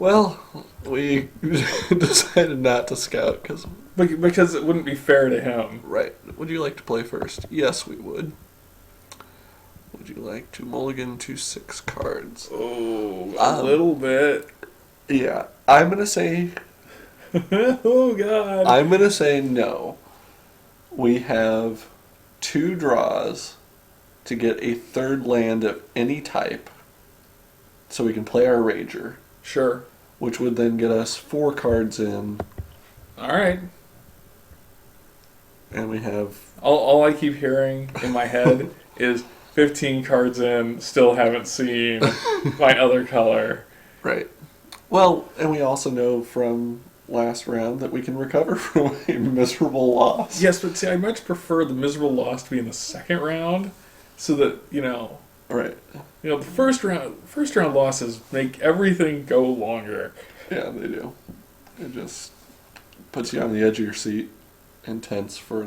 Well, we decided not to scout Because it wouldn't be fair to him. Right. Would you like to play first? Yes, we would. Would you like to mulligan to 6 cards? Oh, a little bit. Yeah. I'm going to say... Oh, God. I'm going to say no. We have 2 draws to get a 3rd land of any type so we can play our Rager. Sure. Which would then get us 4 cards in. All right. And we have... All I keep hearing in my head is 15 cards in, still haven't seen my other color. Right. Well, and we also know from last round that we can recover from a miserable loss. Yes, but see, I much prefer the miserable loss to be in the second round, so that, Right. the first round losses make everything go longer. Yeah, they do. It just puts you on the edge of your seat and tense for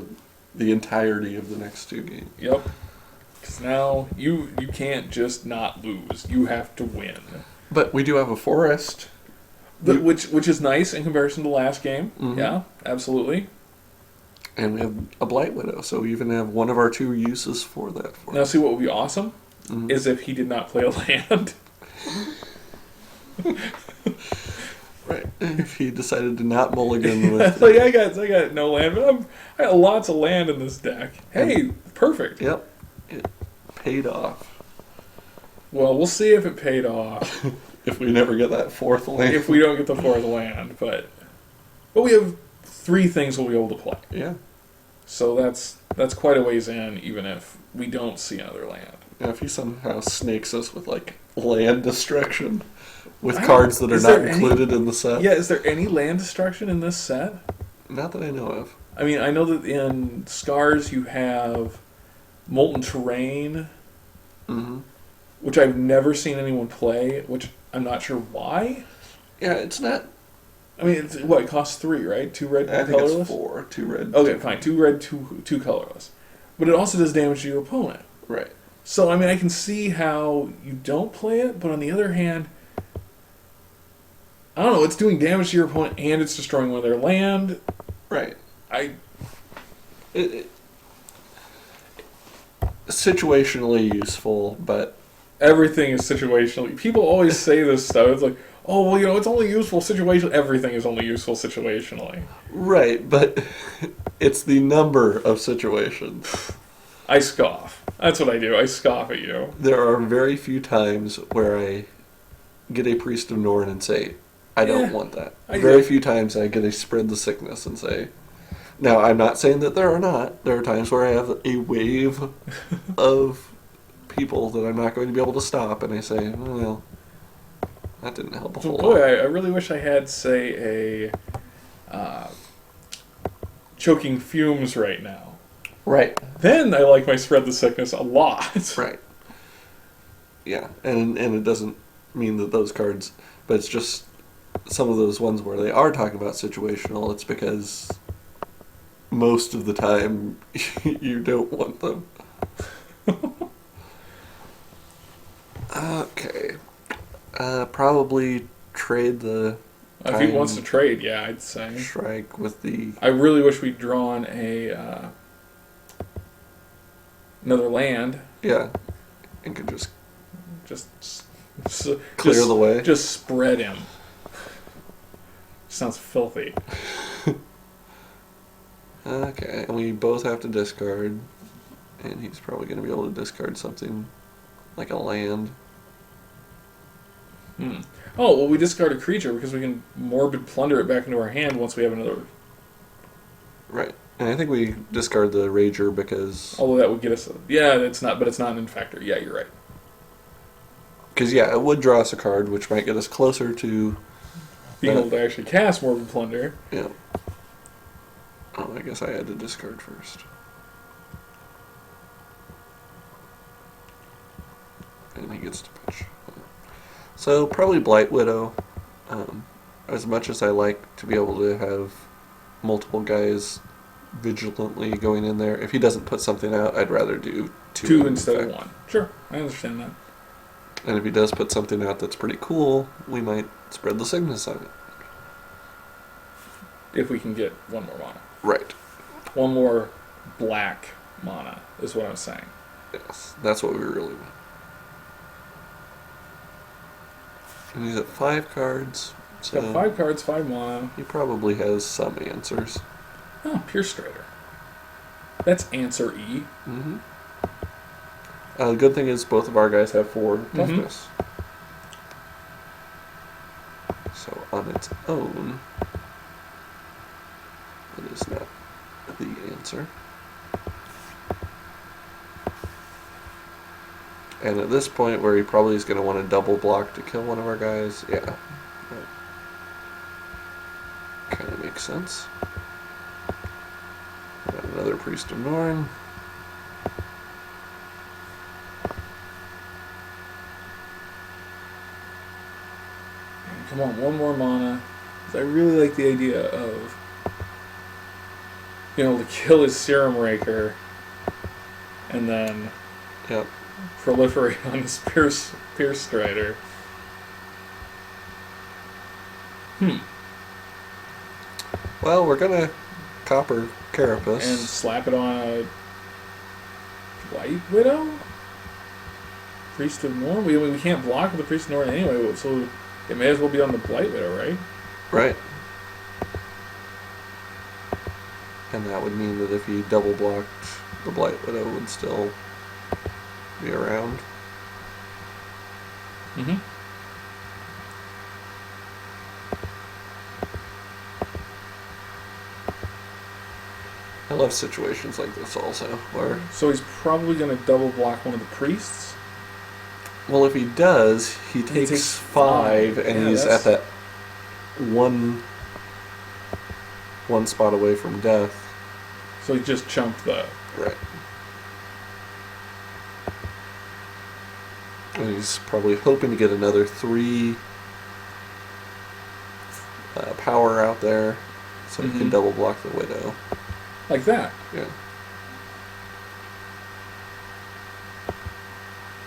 the entirety of the next 2 games. Yep. Because now you can't just not lose. You have to win. But we do have a forest. Which is nice in comparison to the last game. Mm-hmm. Yeah, absolutely. And we have a Blight Widow, so we even have one of our 2 uses for that forest. Now, see what would be awesome Mm-hmm. is if he did not play a land. Right. If he decided to not mulligan with... Like, I got no land, but I got lots of land in this deck. Hey, perfect. Yep. It paid off. Well, we'll see if it paid off. If we never get that 4th land. If we don't get the 4th land, but we have 3 things we'll be able to play. Yeah. So that's quite a ways in, even if we don't see another land. Yeah, if he somehow snakes us with, land destruction with cards that are not included in the set. Yeah, is there any land destruction in this set? Not that I know of. I mean, I know that in Scars you have Molten Terrain, Mm-hmm. which I've never seen anyone play, which I'm not sure why. Yeah, it's not... I mean, it costs 3, right? 2 red, 1 I think colorless? it's 4. 2 red. Okay, fine. 2 red, 2 colorless. But it also does damage to your opponent. Right. So, I mean, I can see how you don't play it, but on the other hand, I don't know, it's doing damage to your opponent and it's destroying one of their land. Right. It situationally useful, but... Everything is situationally. People always say this stuff. It's like, oh, well, it's only useful situationally. Everything is only useful situationally. Right, but it's the number of situations. I scoff. That's what I do. I scoff at you. There are very few times where I get a Priest of Norn and say, I don't want that. Very few times I get a Spread the Sickness and say... Now, I'm not saying that there are not. There are times where I have a wave of people that I'm not going to be able to stop, and I say, well, that didn't help a whole lot. I really wish I had, say, a Choking Fumes right now. Right. Then I like my Spread the Sickness a lot. Right. Yeah, and it doesn't mean that those cards, but it's just some of those ones where they are talking about situational, it's because most of the time you don't want them. Okay. Probably trade the... If he wants to trade, yeah, I'd say. Strike with the... I really wish we'd drawn another land. Yeah. And could just clear the way. Just spread him. Sounds filthy. Okay. And we both have to discard. And he's probably going to be able to discard something like a land. Oh, well, we discard a creature because we can Morbid Plunder it back into our hand once we have another. Right. And I think we discard the Rager because... Although that would get us... Yeah, it's not an infactor. Yeah, you're right. Because, yeah, it would draw us a card, which might get us closer to... Being able to actually cast Morbid Plunder. Yeah. Oh, I guess I had to discard first. And he gets to pitch. So, probably Blight Widow. As much as I like to be able to have multiple guys vigilantly going in there, if he doesn't put something out, I'd rather do two instead of 1. Sure, I understand that. And if he does put something out that's pretty cool, we might spread the sickness on it. If we can get one more mana. Right. One more black mana is what I'm saying. Yes, that's what we really want. And he's at 5 cards. So got 5 cards, 5 mana. He probably has some answers. Oh, Pierce Strider. That's answer E. Mm-hmm. The good thing is both of our guys have 4 toughness. So on its own, it is not the answer. And at this point, where he probably is going to want to double block to kill one of our guys, yeah, that kind of makes sense. Got another Priest of Norn. Come on, one more mana. I really like the idea of being able to kill his Serum Raker and then proliferate on his Pierce Strider. Well, we're gonna copper Carapace and slap it on a White Widow? Priest of Norn? We can't block with the Priest of Norn anyway, so it may as well be on the Blight Widow, right? Right. And that would mean that if he double blocked, the Blight Widow would still be around. Mm-hmm. I love situations like this also, where... So he's probably going to double block one of the priests? Well, if he does, he takes 5, and he's at that one spot away from death. So he just chunked that. Right. And he's probably hoping to get another 3 power out there, so he can double block the Widow. Like that? Yeah.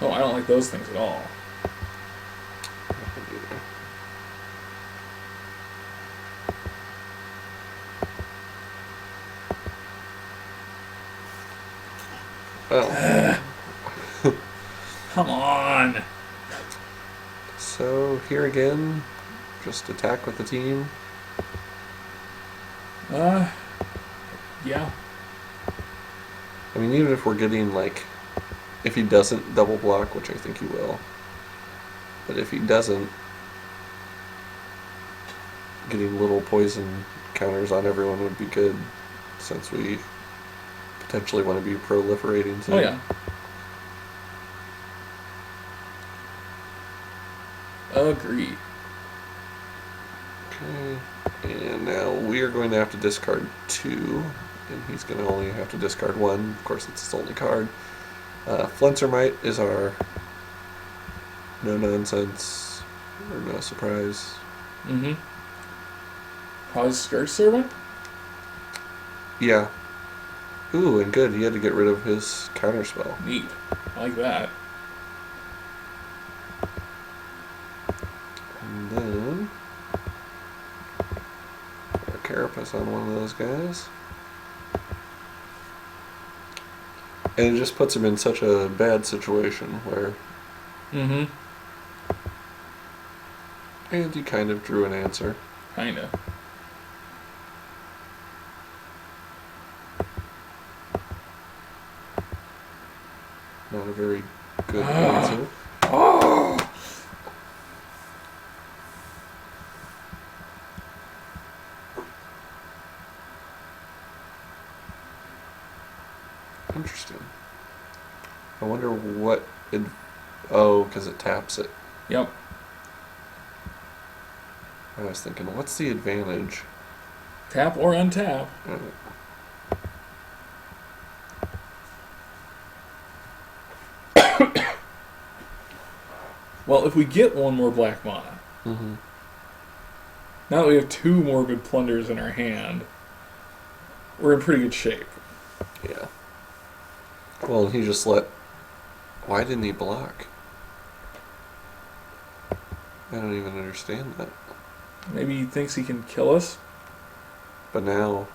Oh, I don't like those things at all. Well. Come on! So, here again, just attack with the team. Yeah. I mean, even if we're getting, like, if he doesn't double block, which I think he will, but if he doesn't, getting little poison counters on everyone would be good, since we potentially want to be proliferating. Oh, yeah. Agreed. Okay, and now we are going to have to discard 2, and he's going to only have to discard 1. Of course, it's his only card. Flensermite is our no-nonsense, or no surprise. Mm-hmm. Cause Scourge Servant? Yeah. Ooh, and good, he had to get rid of his counterspell. Neat. I like that. And then... our Carapace on one of those guys. And it just puts him in such a bad situation where... Mm-hmm. And he kind of drew an answer. Kinda. Not a very good answer. Oh! Interesting. I wonder what it... Oh, because it taps it. Yep. I was thinking, what's the advantage? Tap or untap. Well, if we get one more black mana, Mm-hmm. now that we have 2 Morbid Plunders in our hand, we're in pretty good shape. Yeah. Well, he just let... Why didn't he block? don't even understand that. Maybe he thinks he can kill us? But now,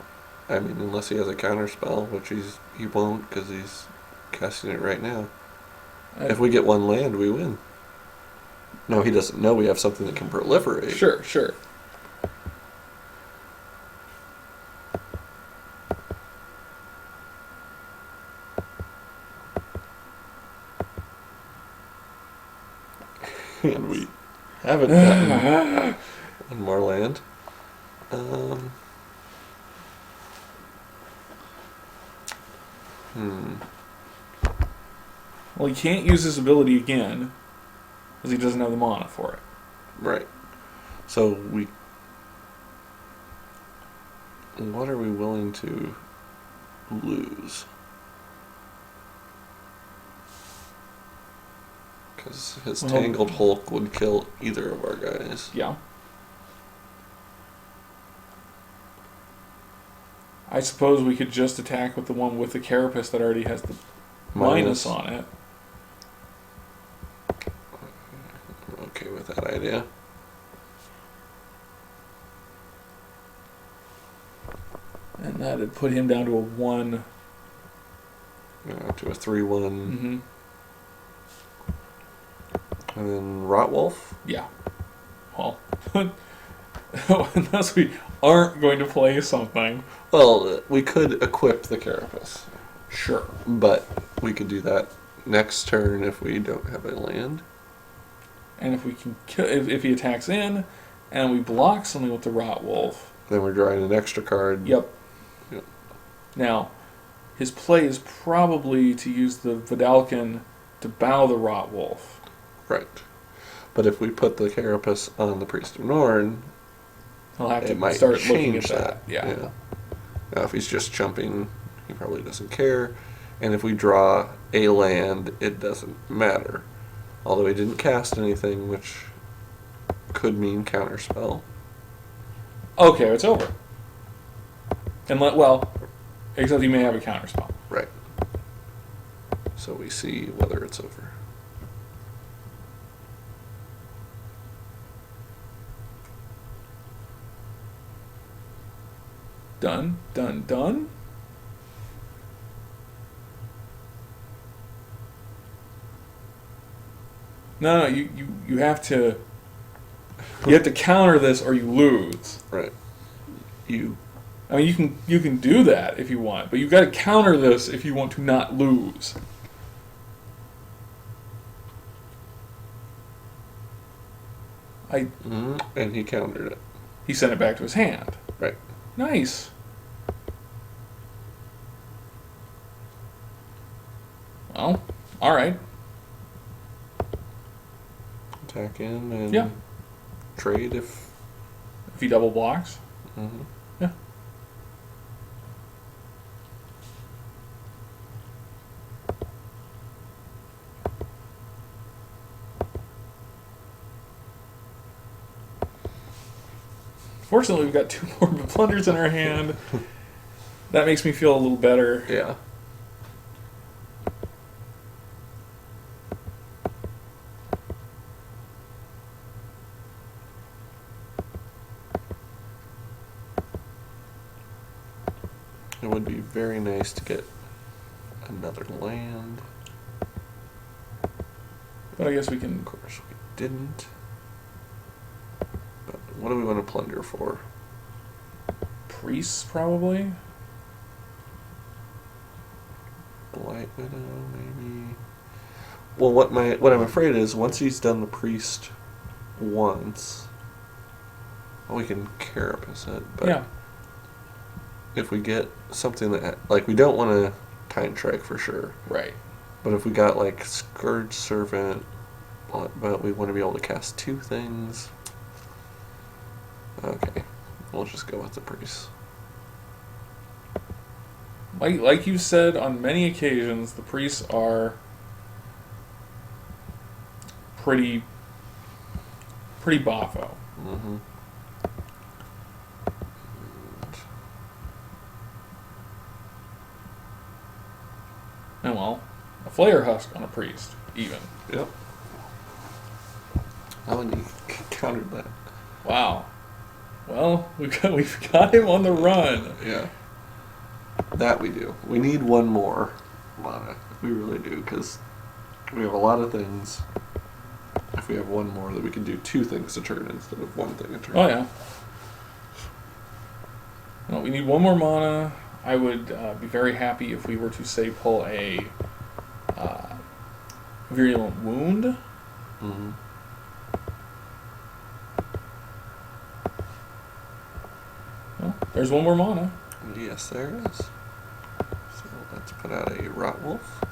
I mean, unless he has a counter spell, which he won't because he's casting it right now. If we get one land, we win. No, he doesn't know we have something that can proliferate. Sure. And we haven't gotten one more land. Well, he can't use his ability again because he doesn't have the mana for it. Right. So what are we willing to lose? Because his Tangled Hulk would kill either of our guys. Yeah. I suppose we could just attack with the one with the carapace that already has the minus on it. I'm okay with that idea. And that'd put him down to a 1. To a 3/1. Mm-hmm. And then Rotwolf? Yeah. Well, unless we aren't going to play something. Well, we could equip the carapace. Sure. But we could do that next turn if we don't have a land. And if we can kill, if he attacks in, and we block something with the Rotwolf, then we're drawing an extra card. Yep. Now, his play is probably to use the Vidalcan to bow the Rotwolf. Right. But if we put the carapace on the Priest of Norn, he'll have to start looking at that. Yeah. Now, if he's just jumping, he probably doesn't care. And if we draw a land, it doesn't matter. Although he didn't cast anything, which could mean counterspell. Okay, it's over. Except he may have a counterspell. Right. So we see whether it's over. Done. No, you have to counter this or you lose. Right. I mean, you can do that if you want, but you've got to counter this if you want to not lose. And he countered it. He sent it back to his hand. Right. Nice. Well, all right. Attack in and trade if he double blocks. Mm-hmm. Yeah. Fortunately, we've got 2 more blunders in our hand. That makes me feel a little better. Yeah. It would be very nice to get another land. But I guess we can... Of course we didn't. But what do we want to plunder for? Priests, probably? Blight Widow, maybe? Well, what I'm afraid is, once he's done the priest once, we can carapace it, but... Yeah. If we get something that, like, we don't want to time strike for sure. Right. But if we got, like, Scourge Servant, but we want to be able to cast 2 things. Okay. We'll just go with the priest. Like you said on many occasions, the priests are pretty boffo. Mm-hmm. And well, a Flayer Husk on a priest, even. Yep. Oh, and he countered that. Wow. Well, we've got him on the run. Yeah. That we do. We need one more mana. We really do, because we have a lot of things. If we have one more, that we can do 2 things a turn instead of 1 thing a turn. Oh, yeah. Well, we need one more mana. I would be very happy if we were to, say, pull a Virulent Wound. Mm-hmm. Well, there's one more mana. Yes, there is. So let's put out a Rot Wolf.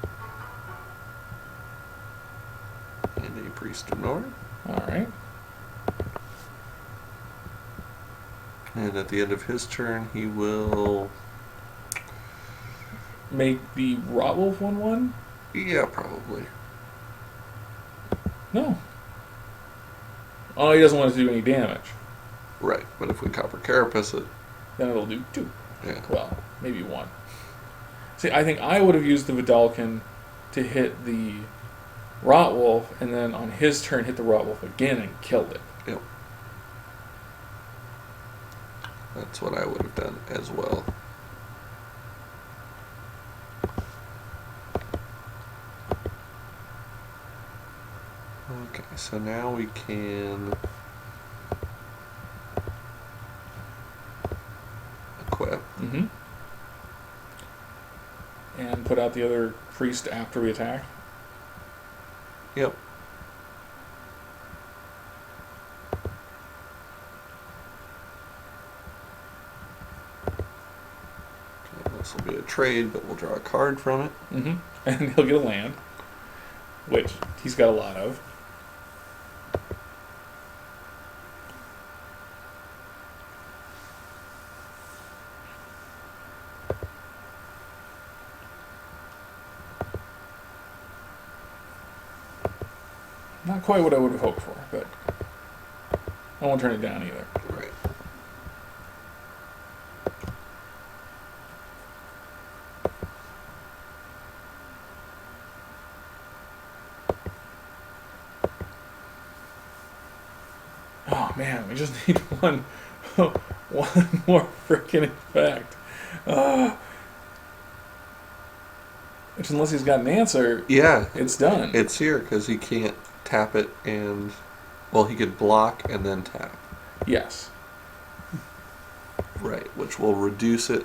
And a Priest of Norn. Alright. And at the end of his turn, he will... Make the Rot Wolf 1/1? Yeah, probably. No. Oh, he doesn't want to do any damage. Right, but if we Copper Carapace it... Then it'll do 2. Yeah. Well, maybe 1. See, I think I would have used the Vidalcan to hit the Rot Wolf, and then on his turn hit the Rot Wolf again and killed it. Yep. That's what I would have done as well. Okay, so now we can equip. Mm-hmm. And put out the other priest after we attack. Yep. Okay, this will be a trade, but we'll draw a card from it. Mm-hmm. And he'll get a land, which he's got a lot of. Not quite what I would have hoped for, but I won't turn it down either. Right. Oh man, we just need one more freaking effect. Which, unless he's got an answer, Yeah, it's done. it's here because he can't tap it and, well, he could block and then tap. Yes. Right, which will reduce it.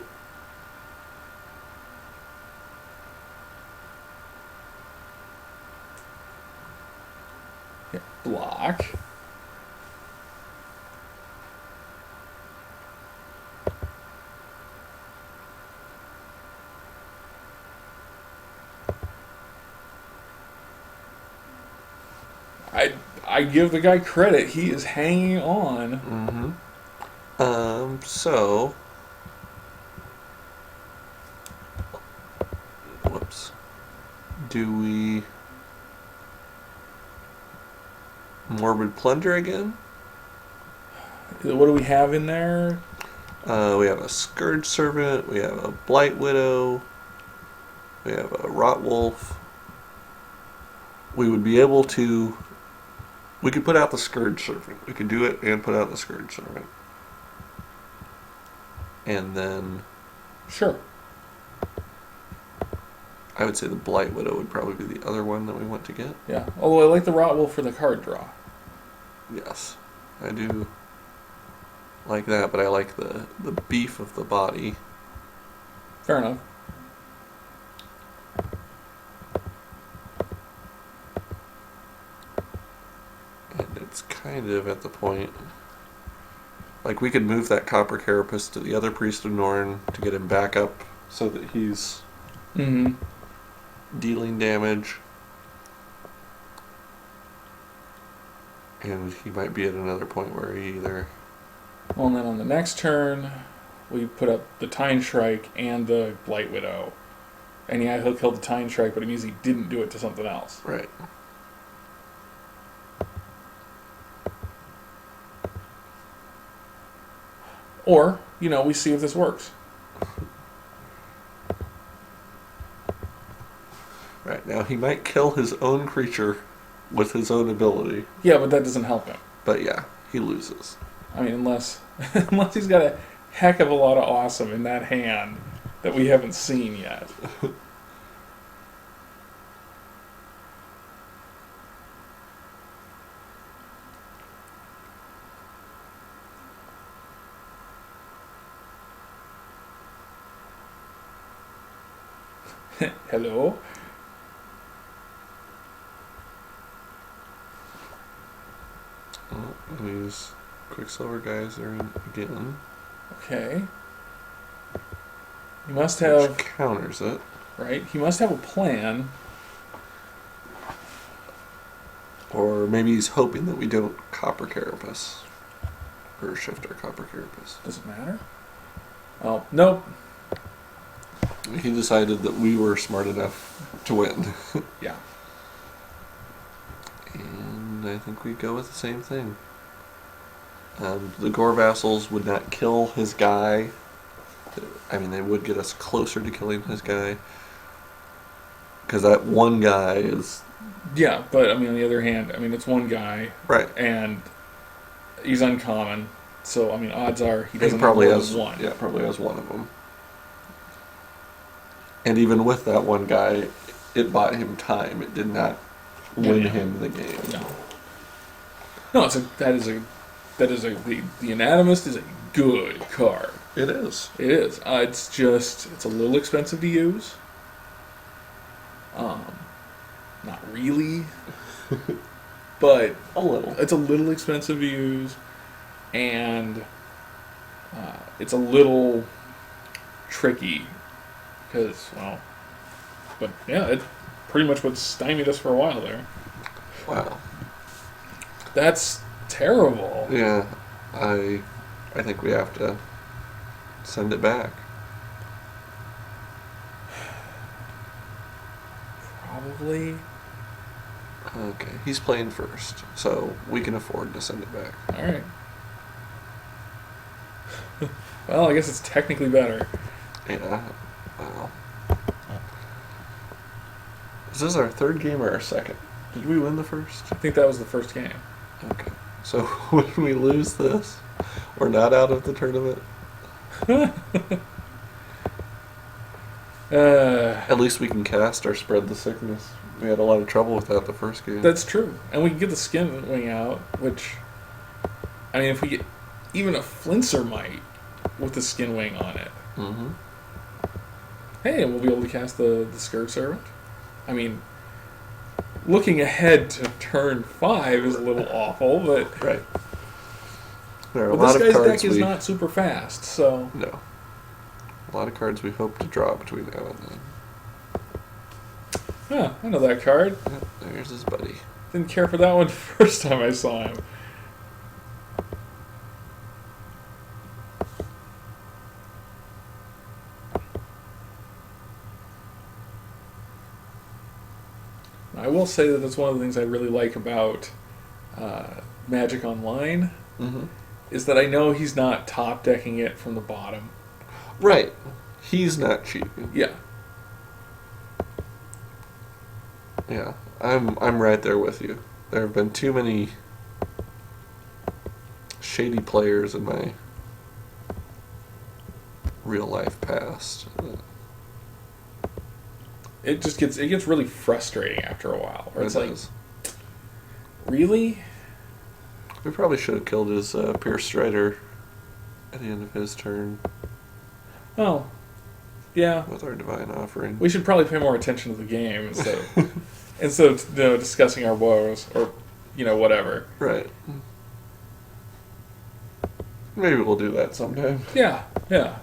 Yeah. Block. I give the guy credit. He is hanging on. Mm-hmm. So... Whoops. Do we... Morbid Plunder again? What do we have in there? We have a Scourge Servant, we have a Blight Widow, we have a Rot Wolf. We would be able to... We could put out the Scourge Servant. We could do it and put out the Scourge Servant. And then... Sure. I would say the Blight Widow would probably be the other one that we want to get. Yeah. Although I like the Rot Wolf for the card draw. Yes. I do like that, but I like the beef of the body. Fair enough. And it's kind of at the point... Like, we could move that Copper Carapace to the other Priest of Norn to get him back up so that he's dealing damage. And he might be at another point where he either... Well, and then on the next turn, we put up the Tine Strike and the Blight Widow. And yeah, he'll kill the Tine Strike, but it means he didn't do it to something else. Right. Or, we see if this works. Right. Now, he might kill his own creature with his own ability. Yeah, but that doesn't help him. But yeah, he loses. I mean, unless he's got a heck of a lot of awesome in that hand that we haven't seen yet. Hello? Oh, these Quicksilver guys are in again. Okay. He must have... Which counters it. Right? He must have a plan. Or maybe he's hoping that we don't Copper Carapace. Or shift our Copper Carapace. Does it matter? Oh, nope. He decided that we were smart enough to win. Yeah. And I think we go with the same thing. The Gore Vassals would not kill his guy. I mean, they would get us closer to killing his guy. Because that one guy is... Yeah, but I mean, on the other hand, I mean, it's one guy. Right. And he's uncommon. So, I mean, odds are he doesn't probably have more has than one. Yeah, probably has one of them. And even with that one guy, it bought him time. It did not win him the game. No, the Anatomist is a good card. It is. It is. It's a little expensive to use. Not really, but A little. It's a little expensive to use, and it's a little tricky because, well, but yeah, it pretty much what stymied us for a while there. Wow. That's terrible. Yeah, I think we have to send it back. Probably. Okay, he's playing first, so we can afford to send it back. All right. Well, I guess it's technically better. Yeah. Wow. Is this our third game or our second? Did we win the first? I think that was the first game. Okay. So when we lose this, we're not out of the tournament? At least we can cast or spread the sickness. We had a lot of trouble with that the first game. That's true. And we can get the skin wing out, which, I mean, if we get even a Flincer Mite with the skin wing on it, Mm-hmm. hey, and we'll be able to cast the Scourge Servant. I mean, looking ahead to turn 5 is a little awful, but Right. There are a but lot this of guy's cards deck is not super fast, so... No. A lot of cards we hope to draw between now and then. Huh, I know that card. Yep, there's his buddy. Didn't care for that one the first time I saw him. I will say that that's one of the things I really like about Magic Online, Mm-hmm. is that I know he's not top decking it from the bottom. Right. He's not cheating. Yeah. Yeah. I'm right there with you. There have been too many shady players in my real life past. It gets really frustrating after a while. Where it's like, does. really? We probably should have killed his Pierce Strider at the end of his turn Oh, yeah. with our Divine Offering. We should probably pay more attention to the game instead of discussing our woes or whatever. Right. Maybe we'll do that sometime. Yeah, yeah.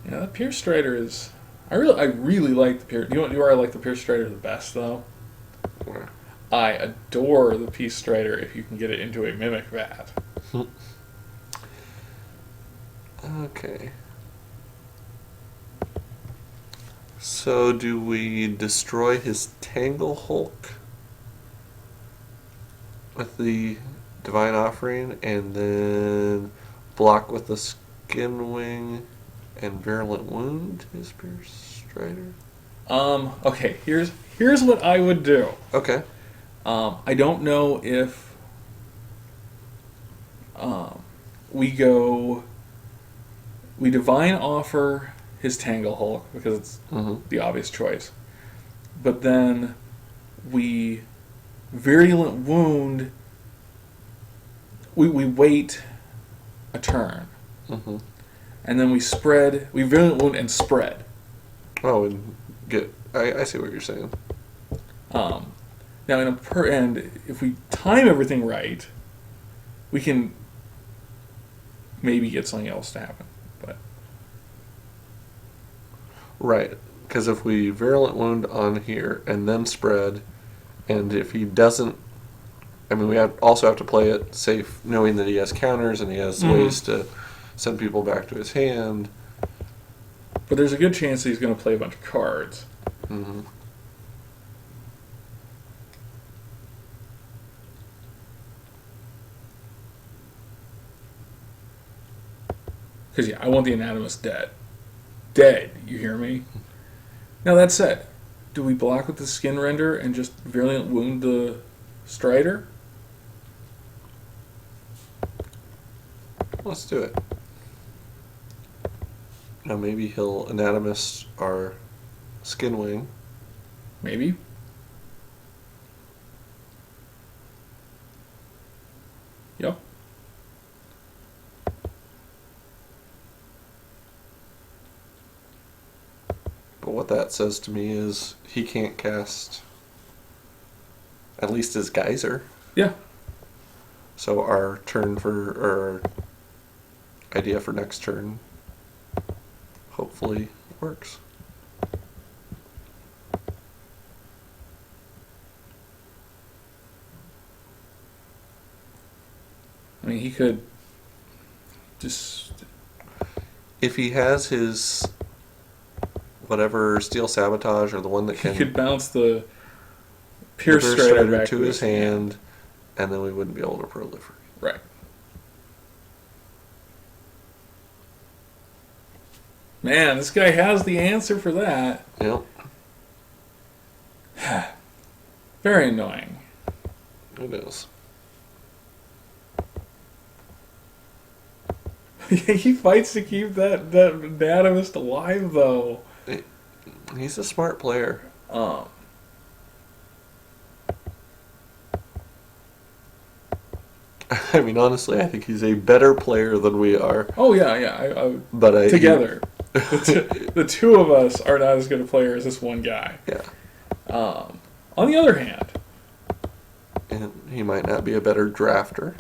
Yeah, the Pierce Strider is. I really like the Pierce. You know where I like the Pierce Strider the best though? Where? I adore the Pierce Strider if you can get it into a Mimic Vat. Okay. So do we destroy his Tangle Hulk with the Divine Offering and then block with the Skin Wing and Virulent Wound his Pierce Strider? Okay, here's what I would do. Okay. I don't know if we Divine Offer his Tanglehulk because it's the obvious choice. But then we Virulent Wound, we wait a turn. Mm-hmm. And then we Virulent Wound and spread. Oh, and I see what you're saying. Now, and if we time everything right, we can maybe get something else to happen. But right, because if we Virulent Wound on here and then spread, and if he doesn't, I mean, we also have to play it safe, knowing that he has counters and he has ways to send people back to his hand. But there's a good chance that he's going to play a bunch of cards. Mm-hmm. Because, I want the Anatomist dead. Dead, you hear me? Now, that said, do we block with the Skin Render and just Virulent Wound the Strider? Let's do it. Now, maybe he'll Anatomist our Skin Wing. Maybe. Yep. But what that says to me is he can't cast at least his Geyser. Yeah. So our idea for next turn hopefully works. I mean, he could just... If he has his whatever Steel Sabotage or the one that can... He could bounce the Pierce Strider back to his hand, and then we wouldn't be able to proliferate. Right. Man, this guy has the answer for that. Yep. Very annoying. It is. He fights to keep that Anatomist alive, though. He's a smart player. I mean, honestly, I think he's a better player than we are. Oh, yeah. But together. The two of us are not as good a player as this one guy. Yeah. On the other hand... And he might not be a better drafter.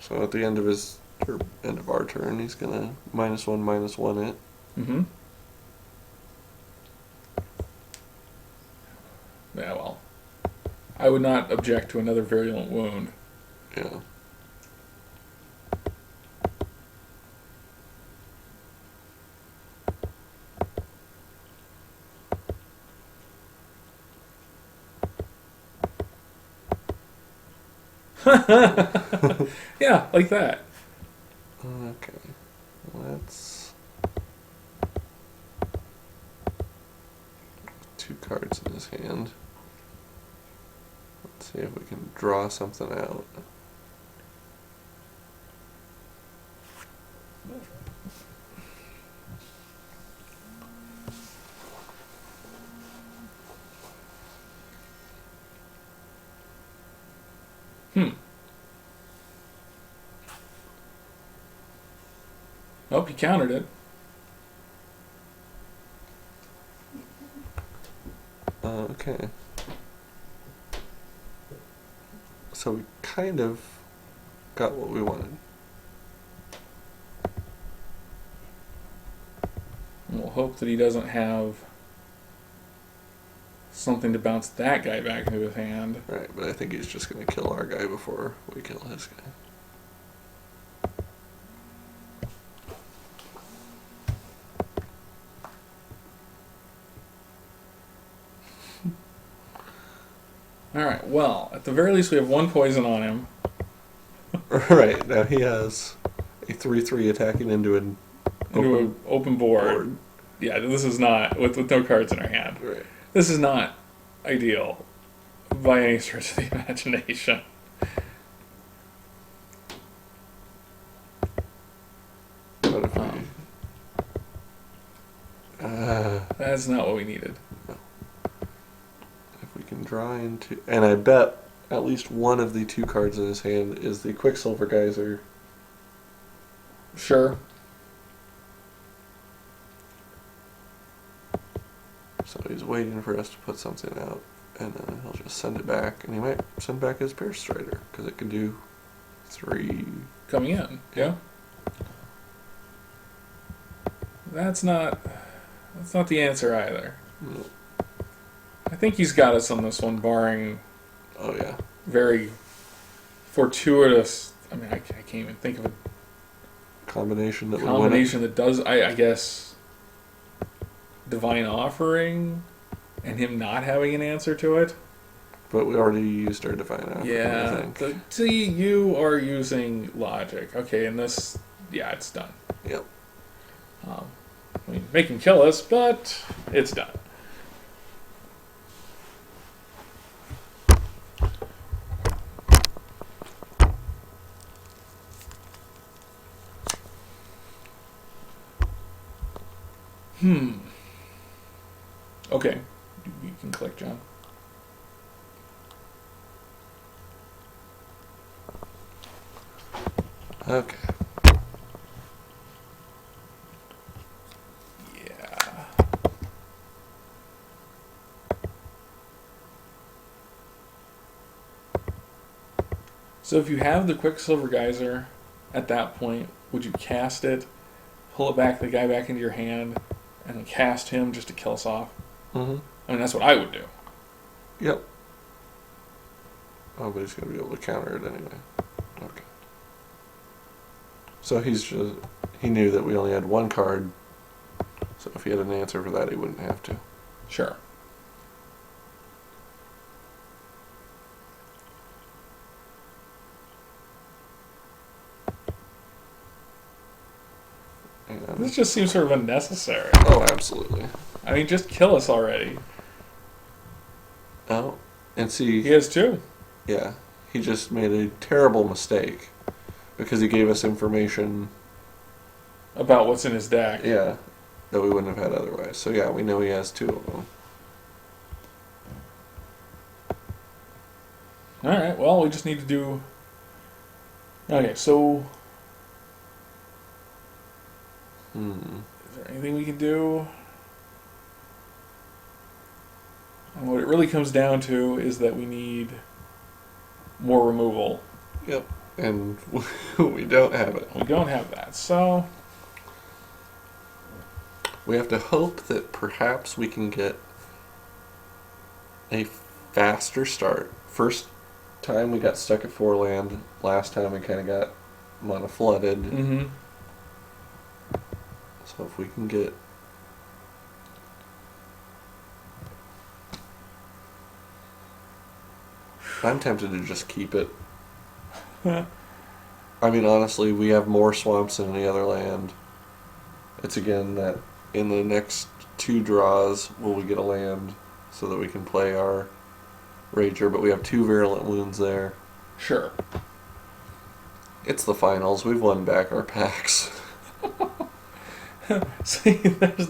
So at the end of our turn, he's gonna -1/-1 it. Mm-hmm. Yeah, well, I would not object to another Virulent Wound. Yeah. Yeah, like that. Okay. Let's... 2 cards in his hand. Let's see if we can draw something out. Oh, he countered it. Okay. So we kind of got what we wanted. We'll hope that he doesn't have something to bounce that guy back into his hand. Right, but I think he's just going to kill our guy before we kill his guy. Alright, well, at the very least we have one poison on him. Right, now he has a 3/3 attacking into an open board. Yeah, this is not, with no cards in our hand. Right. This is not ideal by any stretch of the imagination. What if we... That's not what we needed. No. If we can draw into... And I bet at least one of the 2 cards in his hand is the Quicksilver Geyser. Sure. So he's waiting for us to put something out, and then he'll just send it back, and he might send back his Pierce Strider, because it can do 3... Coming in, yeah. That's not the answer either. No. I think he's got us on this one, barring Oh, yeah. very fortuitous... I mean, I can't even think of a Combination that combination that does, I guess, Divine Offering, and him not having an answer to it. But we already used our Divine Offering, Yeah. I think. See, you are using logic. Okay, and this, yeah, it's done. Yep. I mean, make him kill us, but it's done. Okay. You can click, John. Okay. Yeah. So if you have the Quicksilver Geyser at that point, would you cast it, pull it back, the guy back into your hand, and then cast him just to kill us off? Mm-hmm. I mean, that's what I would do. Yep. Oh, but he's going to be able to counter it anyway. Okay. So he knew that we only had 1 card, so if he had an answer for that, he wouldn't have to. Sure. And, This just seems sort of unnecessary. oh, absolutely. I mean, just kill us already. Oh, and see... He has 2. Yeah, he just made a terrible mistake because he gave us information... About what's in his deck. Yeah, that we wouldn't have had otherwise. So yeah, we know he has 2 of them. Alright, well, we just need to do... Okay, so... Is there anything we can do? And what it really comes down to is that we need more removal. Yep, and we don't have it. We don't have that, so... We have to hope that perhaps we can get a faster start. First time we got stuck at 4 land. Last time we kind of got mana flooded. Mm-hmm. So if we can get... I'm tempted to just keep it. I mean, honestly, we have more swamps than any other land. It's again that in the next 2 draws will we get a land so that we can play our Rager, but we have 2 Virulent Wounds there. Sure. It's the finals. We've won back our packs. See, there's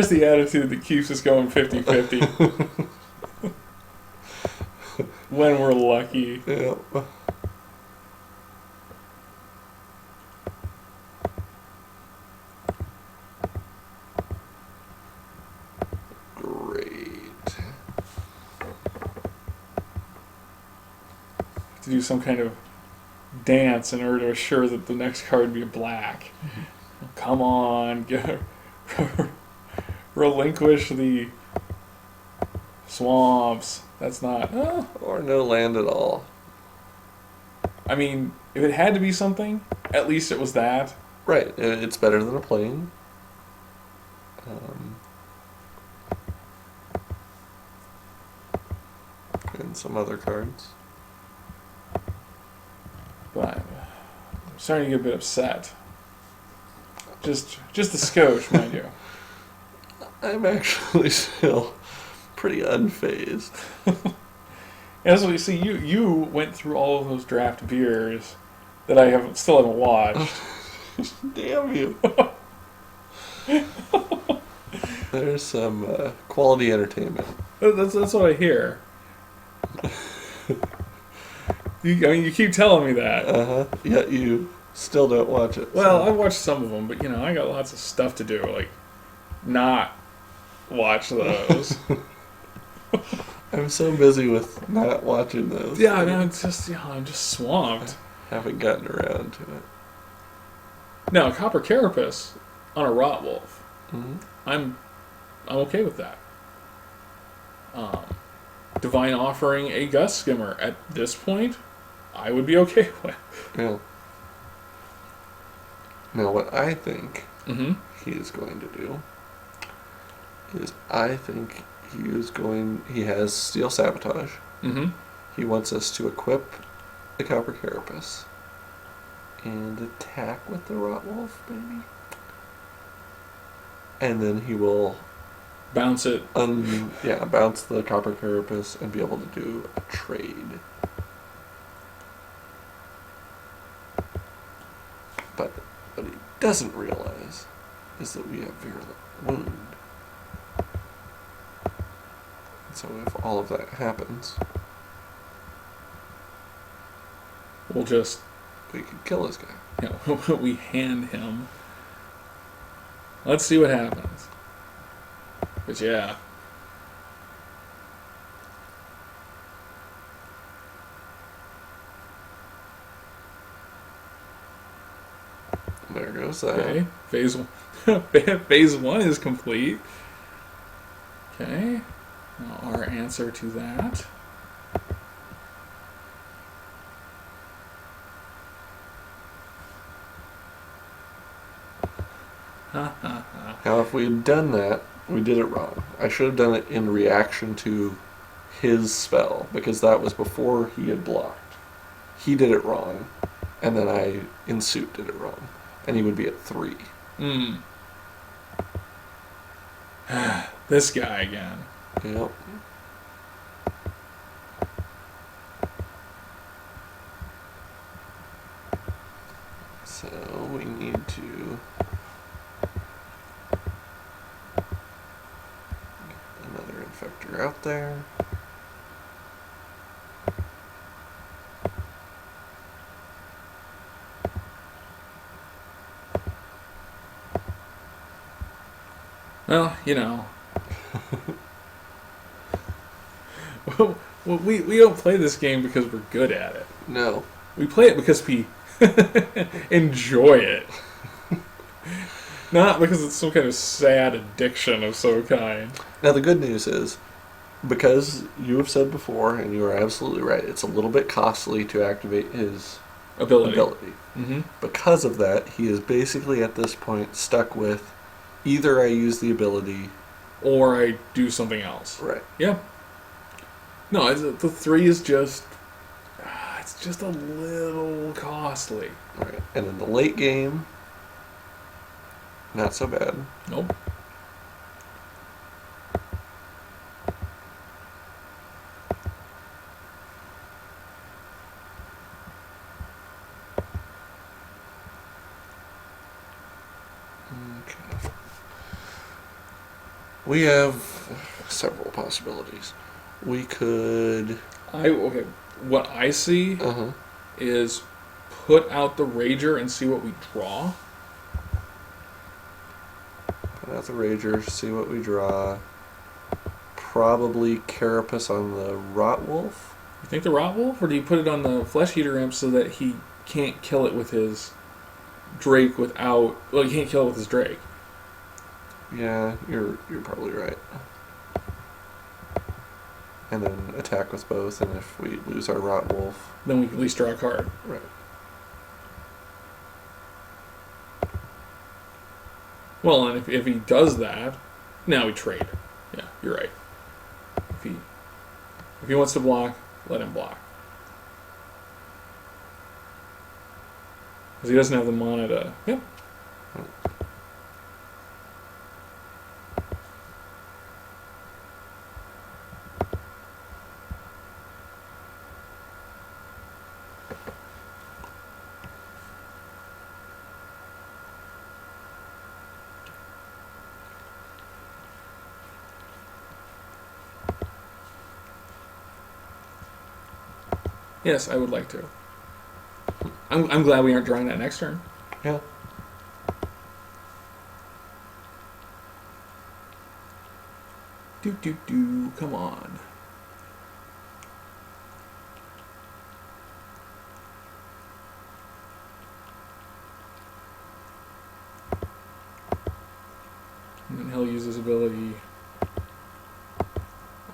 the attitude that keeps us going 50-50. When we're lucky. Yep. To do some kind of dance in order to assure that the next card be a black. Come on, relinquish the swamps. That's not... Or no land at all. I mean, if it had to be something, at least it was that. Right, it's better than a plane. And and some other cards. But I'm starting to get a bit upset. Just a skosh, mind you. I'm actually still pretty unfazed. And so you see, you went through all of those draft beers that I still haven't watched. Damn you. There's some quality entertainment. That's what I hear. You keep telling me that. Yet you still don't watch it. Well, I watched some of them, but I got lots of stuff to do, like not watch those. I'm so busy with not watching those. Yeah, I know. I'm just swamped. I haven't gotten around to it. Now, Copper Carapace on a Rotwolf. Mm-hmm. I'm okay with that. Divine Offering a Gust Skimmer at this point, I would be okay with. Yeah. Now, what I think Mm-hmm. he is going to do is I think he has Steel Sabotage. Mm-hmm. He wants us to equip the Copper Carapace and attack with the Rotwolf, maybe? And then he will Bounce it. bounce the Copper Carapace and be able to do a trade. But what he doesn't realize is that we have Virulent Wound. So if all of that happens, We'll just, we could kill this guy. we hand him. Let's see what happens. But yeah. There goes that. Okay. Phase 1 is complete. Okay. Now our answer to that. Now, if we had done that, we did it wrong. I should have done it in reaction to his spell, because that was before he had blocked. He did it wrong, and then I, in suit, did it wrong. And he would be at 3. This guy again. Yep. So, we need to get another infector out there. Well, we don't play this game because we're good at it. No. We play it because we enjoy it. Not because it's some kind of sad addiction of some kind. Now, the good news is, because you have said before, and you are absolutely right, it's a little bit costly to activate his ability. Mm-hmm. Because of that, he is basically at this point stuck with either I use the ability or I do something else. Right. Yeah. No, the 3 is just... it's just a little costly. Right. And in the late game, not so bad. Nope. Okay. We have several possibilities. We could... Okay. What I see is put out the Rager and see what we draw. Put out the Rager, see what we draw. Probably Carapace on the Rotwolf. You think the Rotwolf, or do you put it on the Flesh Eater Imp so that he can't kill it with his Drake without... Well, he can't kill it with his Drake. Yeah, you're probably right. And then attack with both, and if we lose our Rotwolf... Then we can at least draw a card. Right. Well, and if he does that, now we trade. Yeah, you're right. If he... If he wants to block, let him block. Because he doesn't have the mana to... Yep. Yes, I would like to. I'm glad we aren't drawing that next turn. Yeah. Do. Come on. And then he'll use his ability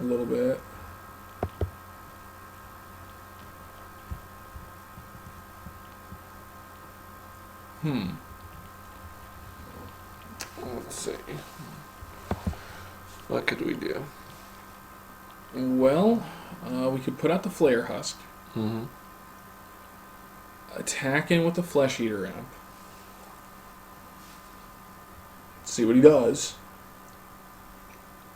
a little bit. Let's see. What could we do? Well, we could put out the Flare Husk. Mm-hmm. Attack in with the Flesh Eater Imp. See what he does.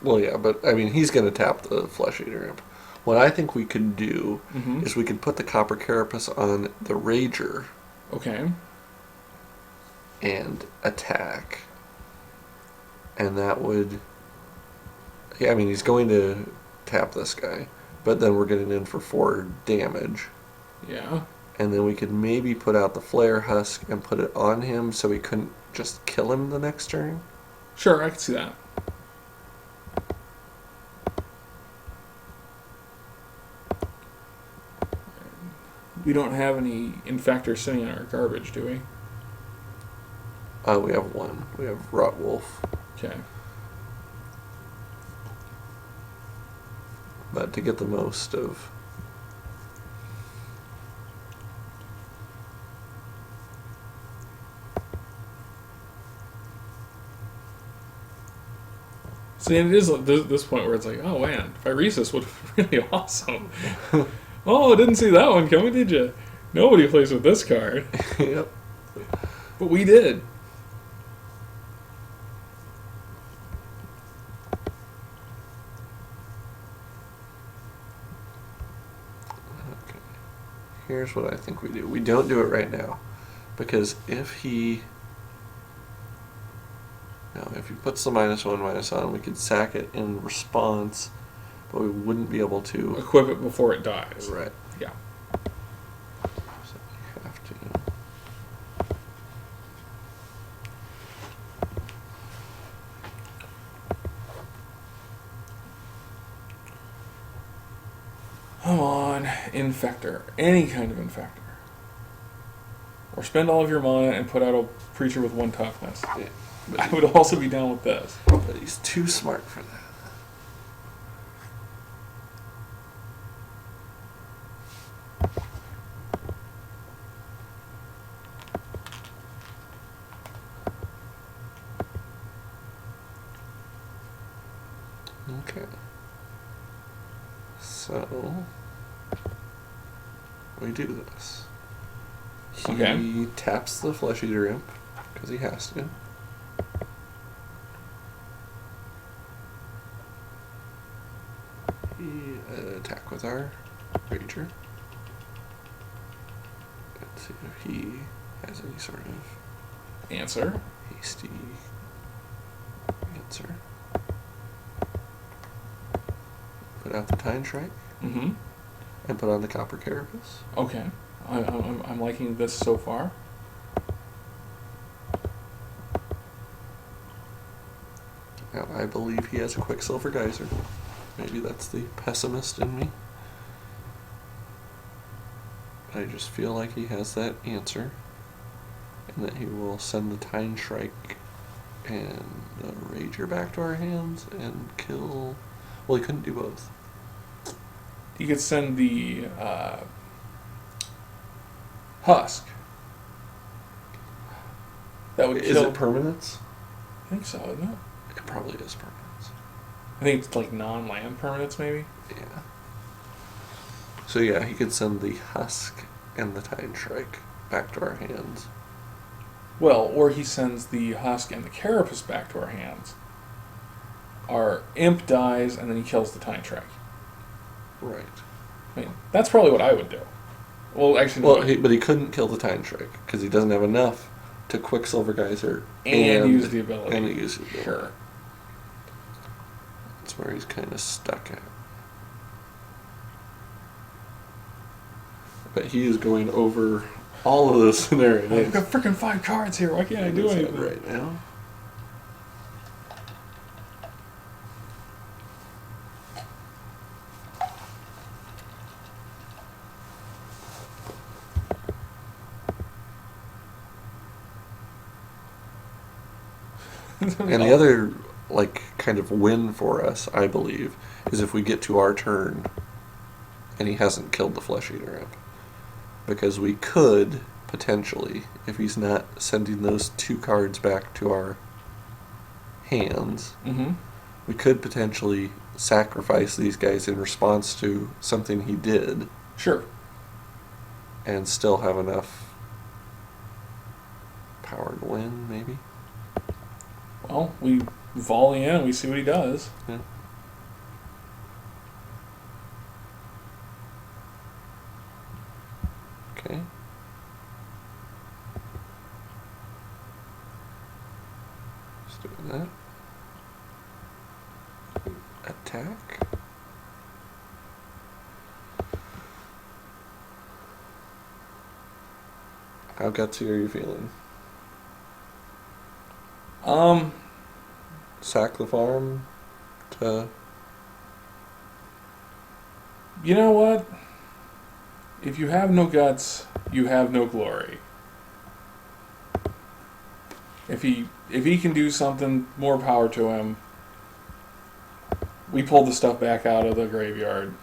Well, yeah, but I mean, he's going to tap the Flesh Eater Imp. What I think we could do is we could put the Copper Carapace on the Rager. Okay. And attack. And that would... Yeah, I mean, he's going to tap this guy. But then we're getting in for 4 damage. Yeah. And then we could maybe put out the Flare Husk and put it on him so we couldn't just kill him the next turn. Sure, I can see that. We don't have any Infector sitting in our garbage, do we? We have one. We have Rot Wolf. Okay. But to get the most of... See, and it is at this point where it's like, oh man, Phyresis would be really awesome. Oh, didn't see that one coming, did you? Nobody plays with this card. Yep. But we did. Okay. Here's what I think we do. We don't do it right now. Because if he... No, if he puts the -1/- on, we could sack it in response, but we wouldn't be able to... Equip it before it dies. Right. Yeah. So we have to... Come on, Infector. Any kind of Infector. Or spend all of your mana and put out a creature with 1 toughness. Yeah. I would also be down with this. But he's too smart for that. Okay. So we do this. He taps the Flesh Eater Imp because he has to. He attack with our Rager. Let's see if he has any sort of Answer. hasty answer. Put out the Tine Shrike. Mm-hmm. And put on the Copper Carapace. Okay. I'm liking this so far. Now, I believe he has a Quicksilver Geyser. Maybe that's the pessimist in me. I just feel like he has that answer. And that he will send the Tine Shrike and the Rager back to our hands and kill... Well, he couldn't do both. You could send the Husk. That would Is kill... it permanence? I think so, isn't it? It probably is permanence. I think it's like non-land permanents, maybe. Yeah. So yeah, he could send the Husk and the Time Strike back to our hands. Well, or he sends the Husk and the Carapace back to our hands. Our Imp dies, and then he kills the Time Strike. Right. I mean, that's probably what I would do. Well, actually, no. But he couldn't kill the Time Strike because he doesn't have enough to Quicksilver Geyser and use the ability. And use the ability. Sure. That's where he's kind of stuck at. But he is going over all of those scenarios. I've got freaking 5 cards here. Why can't I do anything right now? And the other, kind of win for us, I believe, is if we get to our turn and he hasn't killed the Flesh Eater Imp. Because we could, potentially, if he's not sending those 2 cards back to our hands, we could potentially sacrifice these guys in response to something he did. Sure. And still have enough power to win, maybe? Well, we volley in, we see what he does. Yeah. Okay. Just doing that. Attack. How gutsy are you feeling? Sack the farm to... You know what? If you have no guts, you have no glory. If he can do something, more power to him. We pulled the stuff back out of the graveyard.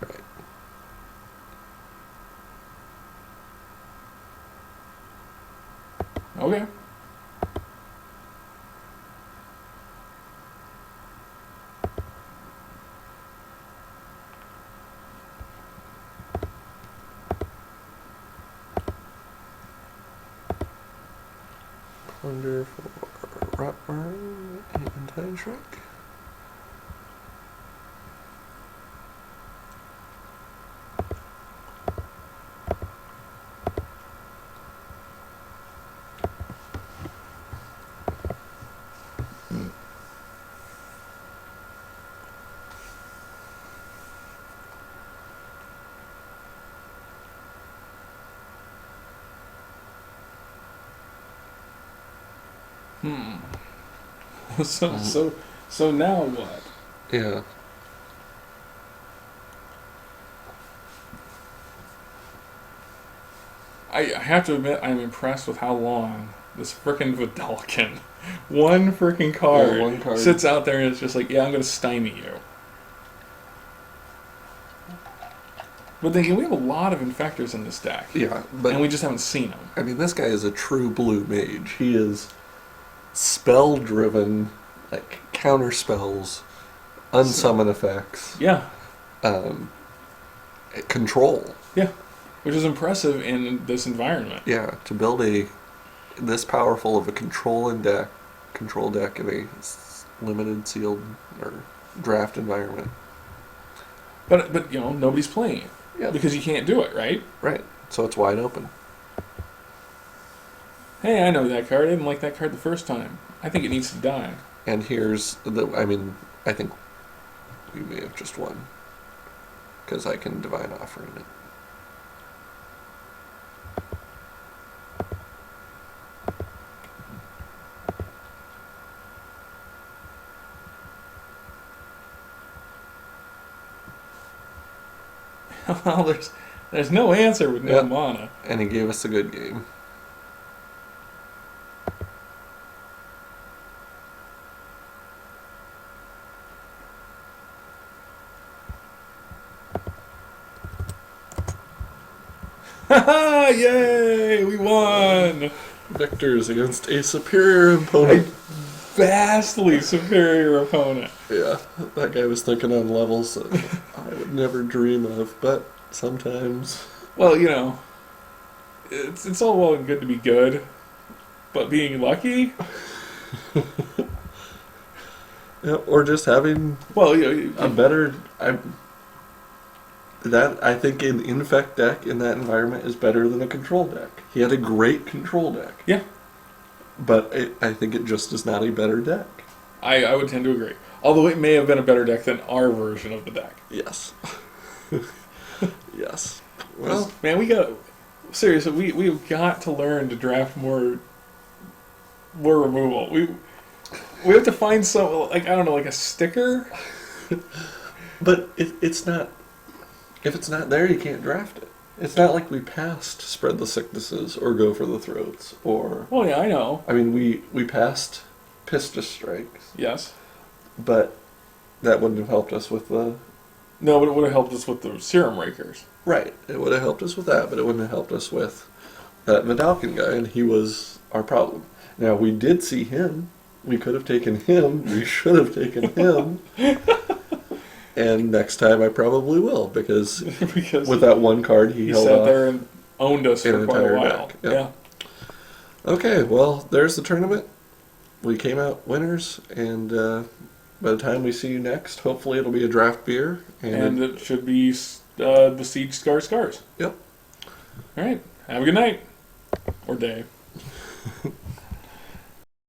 Right. Okay. Plunder for Rotworm and Time Strike. So now what? Yeah. I have to admit, I'm impressed with how long this frickin' Vidalkin, one frickin' card, sits out there and it's just like, yeah, I'm going to stymie you. But then we have a lot of Infectors in this deck. Yeah, but... And we just haven't seen them. I mean, this guy is a true blue mage. He is spell-driven, counter spells, unsummon effects. Yeah. Control. Yeah. Which is impressive in this environment. Yeah, to build this powerful of a control deck in a limited, sealed, or draft environment. But nobody's playing it. Yeah. Because you can't do it, right? Right. So it's wide open. Hey, I know that card. I didn't like that card the first time. I think it needs to die. And here's I think we may have just won. Because I can Divine Offering it. Well, there's no answer with no mana. And he gave us a good game. Haha! Yay! We won! Victors against a superior opponent. A vastly superior opponent. Yeah, that guy was thinking on levels that could never dream of, but sometimes. Well, you know, it's all well and good to be good, but being lucky. Yeah, or just having Well, you know, a better. I think an infect deck in that environment is better than a control deck. He had a great control deck. Yeah. But I think it just is not a better deck. I would tend to agree. Although it may have been a better deck than our version of the deck. Yes. Yes. Well, man, seriously, we've got to learn to draft more removal. We have to find some, like, I don't know, like a sticker. but it's not. If it's not there, you can't draft it. It's not like we passed Spread the Sicknesses or Go for the Throats or. Oh yeah, I know. I mean, we passed Pistis Strikes. Yes. But that wouldn't have helped us with the. No, but it would have helped us with the Serum Rakers. Right. It would have helped us with that, but it wouldn't have helped us with that Vidalcan guy, and he was our problem. Now, we did see him. We could have taken him. We should have taken him. And next time I probably will, because with that one card he held sat off there and owned us for quite a while. Deck. Yep. Yeah. Okay, well, there's the tournament. We came out winners, and by the time we see you next, hopefully it'll be a draft beer. And it should be Besieged Scars. Yep. All right. Have a good night. Or day.